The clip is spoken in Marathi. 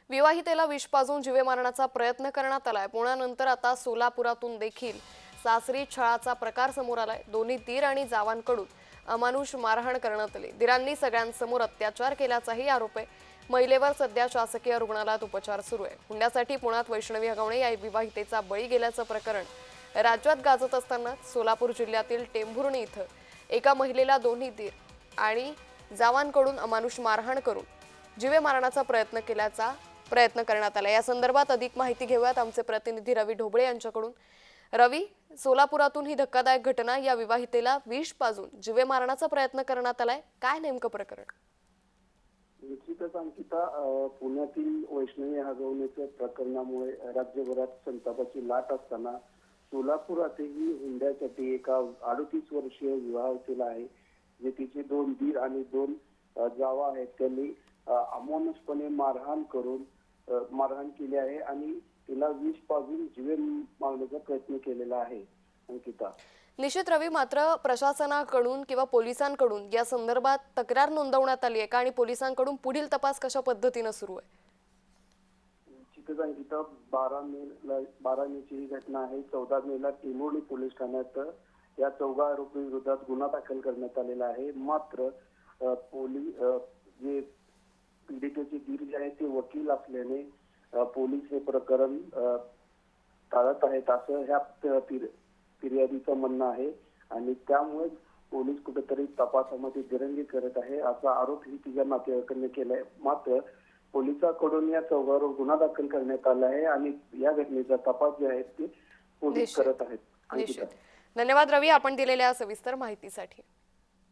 विवाहितेला विष पाजून जीवे मारण्याचा प्रयत्न करण्यात आलाय। पुण्यानंतर आता सोलापुरातून देखील सासरी छळाचा प्रकार समोर आलाय। दोन्ही दीर आणि जावांकडून अमानुष मारहाण करण्यात आली। दीरांनी सगळ्यांसमोर अत्याचार केल्याचाही आरोप आहे। महिलेवर सध्या शासकीय रुग्णालयात उपचार सुरू आहे। हुंड्यासाठी पुण्यात वैष्णवी हगवणे या विवाहितेचा बळी गेल्याचं प्रकरण राज्यात गाजत असताना सोलापूर जिल्ह्यातील टेंभुर्णी इथं एका महिलेला दोन्ही दीर आणि जावांकडून अमानुष मारहाण करून जीवे मारण्याचा प्रयत्न करण्यात आला। या संदर्भात अधिक माहिती घेऊयात आमचे प्रतिनिधी रवी ढोबळे यांच्याकडून। रवी, सोलापुरातून ही धक्कादायक घटना, या विवाहितेला विष पाजून जीवे मारण्याचा प्रयत्न करण्यात आलाय, काय नेमकं प्रकरण? निश्चितच अंकिता, पुण्यातील वैष्णवी हगवण्याच्या प्रकरणामुळे राज्यभरात संतापाची लाट असताना सोलापुरातही हुंड्यासाठी एका 38 वर्षीय विवाहितेला आहे, जे तिचे 2 दीर आणि 2 जावा आहेत, त्यांनी अमानुषपणे मारहाण केली आहे आणि तिला विष पाजून जीवे मारण्याचा प्रयत्न केलेला आहे अंकिता। निश्चित रवी, मात्र प्रशासनाकडून किंवा पोलिसांकडून या संदर्भात तक्रार नोंदवण्यात आली आहे का आणि पोलिसांकडून पुढील तपास कशा पद्धतीने सुरू आहे? निश्चितच अंकिता, 12 मेची ही घटना आहे। 14 मेला टेंभुर्णी पोलीस ठाण्यात या 4 आरोपी विरोधात गुन्हा दाखल करण्यात आलेला आहे। मात्र जे पीडितेचे दीर जे आहेत ते वकील असल्याने पोलीस हे प्रकरण टाळत आहेत असं ह्या फिर्यादीचं म्हणणं आहे आणि त्यामुळे पोलीस कुठेतरी तपासामध्ये दिरंगी करत आहे असा आरोप ही तिच्या नातेवाईकांनी केलाय। मात्र पोलिसांकडून या 4 गुन्हा दाखल करण्यात आला आहे आणि या घटनेचा तपास जे आहे ते पोलीस करत आहेत। धन्यवाद रवी, आपण दिलेल्या सविस्तर माहितीसाठी।